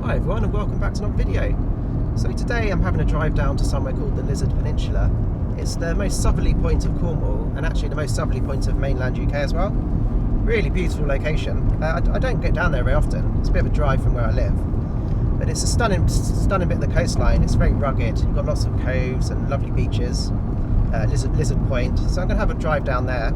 Hi everyone and welcome back to another video. So today I'm having a drive down to somewhere called the Lizard Peninsula. It's the most southerly point of Cornwall and actually the most southerly point of mainland UK as well. Really beautiful location. I don't get down there very often. It's a bit of a drive from where I live. But it's a stunning bit of the coastline. It's very rugged. You've got lots of coves and lovely beaches. Lizard Point. So I'm going to have a drive down there.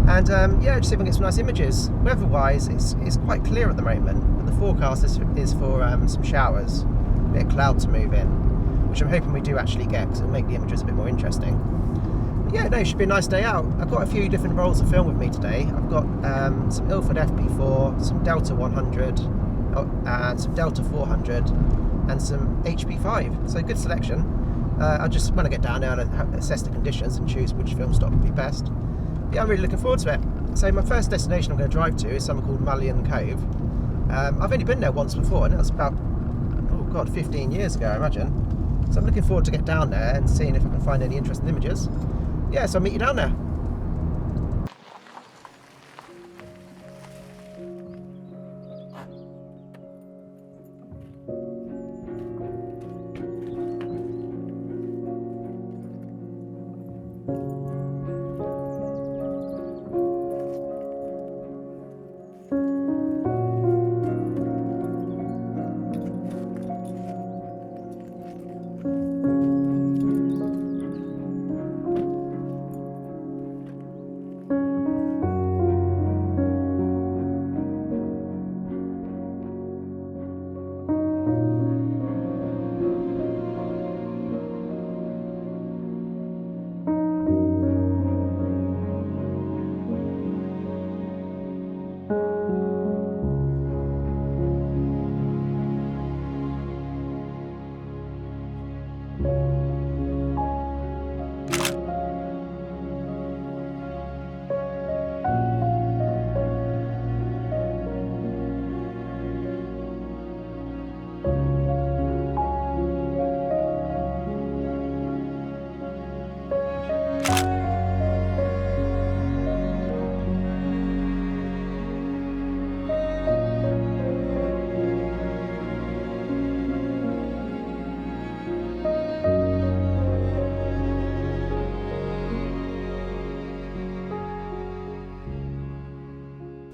And yeah, just see if I can get some nice images. Weather-wise, it's quite clear at the moment, but the forecast is for some showers, a bit of cloud to move in, which I'm hoping we do actually get, because it'll make the images a bit more interesting. But yeah, no, it should be a nice day out. I've got a few different rolls of film with me today. I've got some Ilford FP4, some Delta 100, some Delta 400, and some HP5. So good selection. I just want to get down there and assess the conditions and choose which film stock would be best. Yeah, I'm really looking forward to it. So my first destination I'm going to drive to is somewhere called Mamiya Cove. I've only been there once before, and that was about, oh god, 15 years ago, I imagine. So I'm looking forward to get down there and seeing if I can find any interesting images. Yeah, so I'll meet you down there.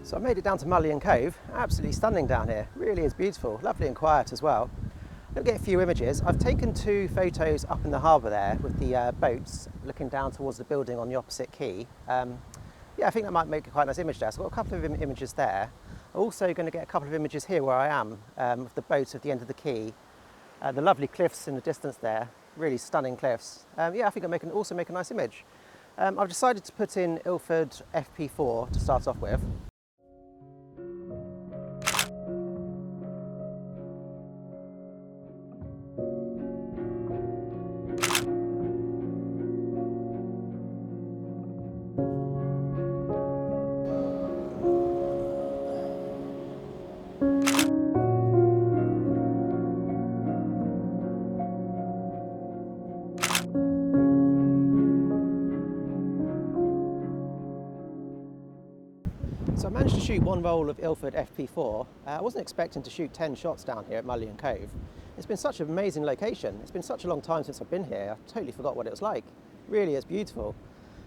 So I made it down to Mamiya Cove. Absolutely stunning down here. Really is beautiful, lovely and quiet as well. I'll get a few images. I've taken 2 photos up in the harbour there with the boats looking down towards the building on the opposite quay. Yeah, I think that might make a quite nice image there. So I've got a couple of images there. I'm also going to get a couple of images here where I am, with the boat at the end of the quay. The lovely cliffs in the distance there, really stunning cliffs. Yeah, I think I'll also make a nice image. I've decided to put in Ilford FP4 to start off with. So I managed to shoot one roll of Ilford FP4. I wasn't expecting to shoot 10 shots down here at Mamiya Cove. It's been such an amazing location. It's been such a long time since I've been here. I totally forgot what it was like. Really is beautiful.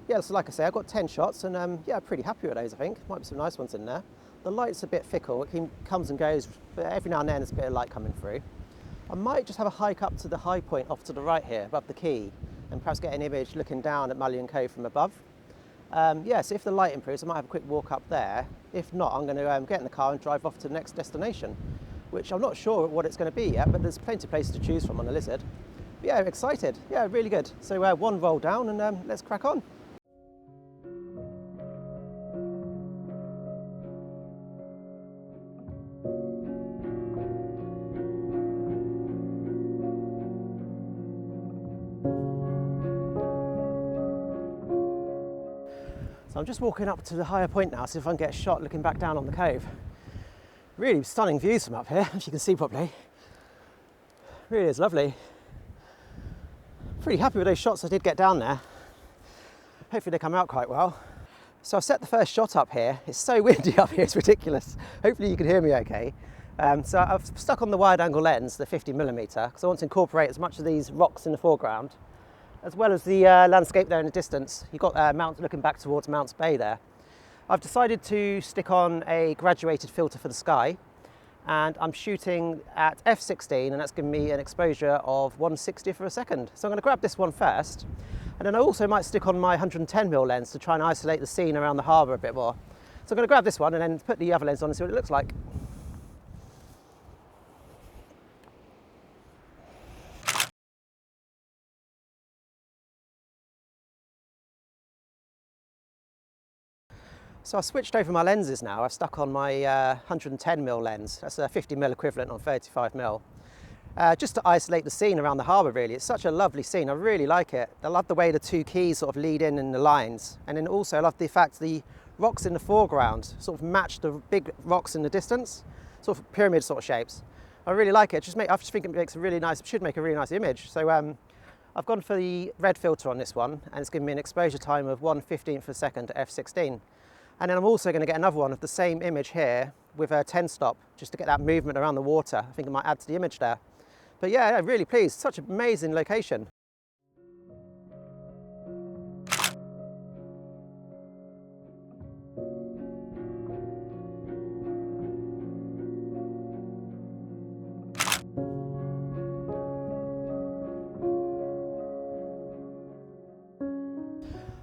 Yeah, so like I say, I've got 10 shots and yeah, pretty happy with those, I think. Might be some nice ones in there. The light's a bit fickle. It comes and goes, but every now and then there's a bit of light coming through. I might just have a hike up to the high point off to the right here, above the quay, and perhaps get an image looking down at Mamiya Cove from above. Yeah, so if the light improves, I might have a quick walk up there. If not, I'm going to get in the car and drive off to the next destination, which I'm not sure what it's going to be yet, but there's plenty of places to choose from on the Lizard. But yeah, excited. Yeah, really good. So one roll down and let's crack on. So I'm just walking up to the higher point now, see if I can get a shot looking back down on the cove. Really stunning views from up here, if you can see properly. Really is lovely. Pretty happy with those shots I did get down there. Hopefully they come out quite well. So I've set the first shot up here. It's so windy up here, it's ridiculous. Hopefully you can hear me okay. So I've stuck on the wide angle lens, the 50mm, because I want to incorporate as much of these rocks in the foreground, as well as the landscape there in the distance. You've got Mount looking back towards Mounts Bay there. I've decided to stick on a graduated filter for the sky, and I'm shooting at f16, and that's giving me an exposure of 1/60th of a second. So I'm going to grab this one first, and then I also might stick on my 110mm lens to try and isolate the scene around the harbour a bit more. So I'm going to grab this one and then put the other lens on and see what it looks like. So I've switched over my lenses now. I've stuck on my 110mm lens. That's a 50mm equivalent on 35mm. Just to isolate the scene around the harbour really. It's such a lovely scene, I really like it. I love the way the two keys sort of lead in the lines. And then also I love the fact the rocks in the foreground sort of match the big rocks in the distance, sort of pyramid sort of shapes. I really like it. I just think it makes a really nice, should make a really nice image. So I've gone for the red filter on this one, and it's given me an exposure time of 1/15th of a second at f16. And then I'm also going to get another one of the same image here with a 10 stop, just to get that movement around the water. I think it might add to the image there. But yeah, I'm really pleased. Such an amazing location.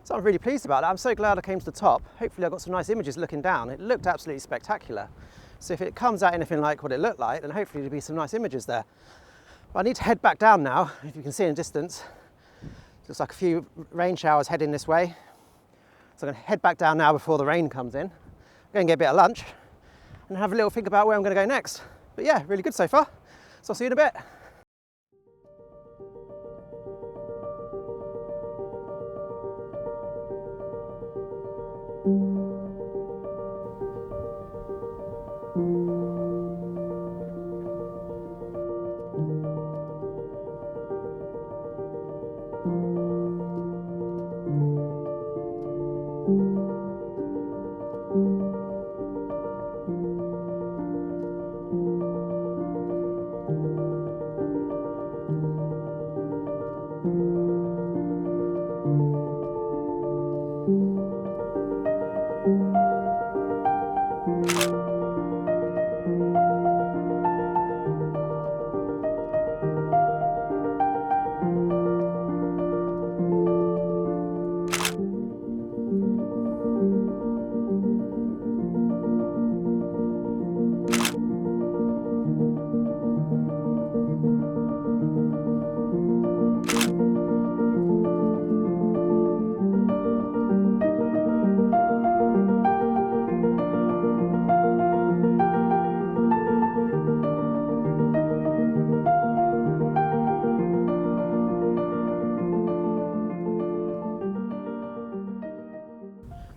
So I'm really pleased about that. I'm so glad I came to the top. Hopefully I got some nice images looking down. It looked absolutely spectacular. So if it comes out anything like what it looked like, then hopefully there'll be some nice images there. But I need to head back down now, if you can see in the distance. Looks like a few rain showers heading this way. So I'm going to head back down now before the rain comes in. Go and get a bit of lunch and have a little think about where I'm going to go next. But yeah, really good so far. So I'll see you in a bit.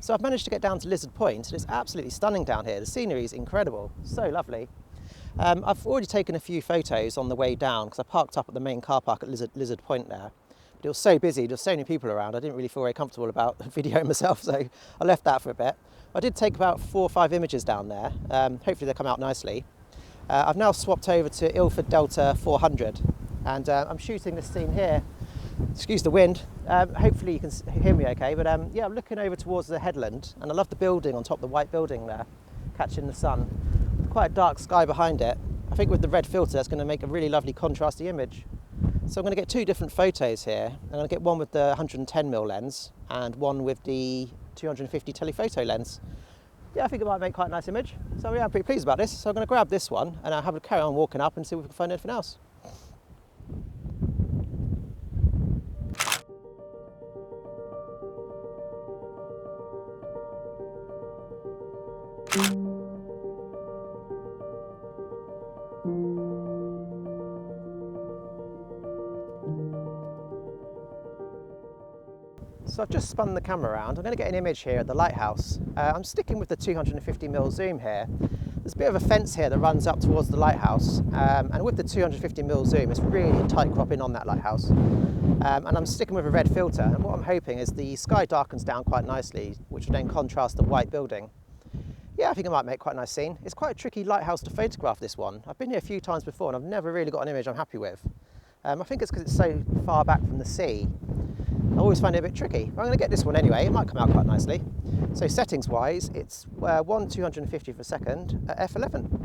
So I've managed to get down to Lizard Point, and it's absolutely stunning down here. The scenery is incredible, so lovely. I've already taken a few photos on the way down because I parked up at the main car park at Lizard Point there. But it was so busy, there were so many people around, I didn't really feel very comfortable about videoing myself, so I left that for a bit. I did take about 4 or 5 images down there. Hopefully they'll come out nicely. I've now swapped over to Ilford Delta 400, and I'm shooting this scene here. Excuse the wind. Hopefully you can hear me okay, but yeah, I'm looking over towards the headland, and I love the building on top, the white building there, catching the sun. Quite a dark sky behind it. I think with the red filter that's going to make a really lovely contrasty image. So I'm going to get 2 different photos here. I'm going to get one with the 110mm lens and one with the 250 telephoto lens. Yeah, I think it might make quite a nice image. So yeah, I'm pretty pleased about this. So I'm going to grab this one and I'll have to carry on walking up and see if we can find anything else. So I've just spun the camera around. I'm going to get an image here at the lighthouse. I'm sticking with the 250mm zoom here. There's a bit of a fence here that runs up towards the lighthouse, and with the 250mm zoom it's really tight cropping on that lighthouse. And I'm sticking with a red filter, and what I'm hoping is the sky darkens down quite nicely, which will then contrast the white building. yeah, I think it might make quite a nice scene. It's quite a tricky lighthouse to photograph, this one. I've been here a few times before and I've never really got an image I'm happy with. I think it's because it's so far back from the sea. I always find it a bit tricky. I'm going to get this one anyway, it might come out quite nicely. So settings wise, it's 1/250th of a second at f11.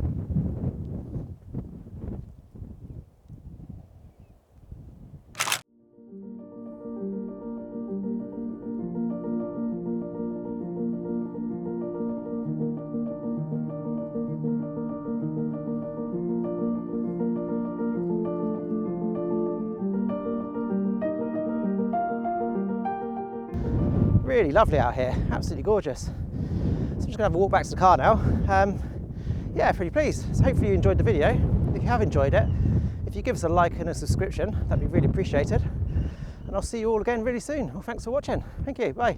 Really lovely out here, absolutely gorgeous. So I'm just gonna have a walk back to the car now. Yeah, pretty pleased. So hopefully you enjoyed the video. If you have enjoyed it, if you give us a like and a subscription, that'd be really appreciated. And I'll see you all again really soon. Well, thanks for watching. Thank you, bye.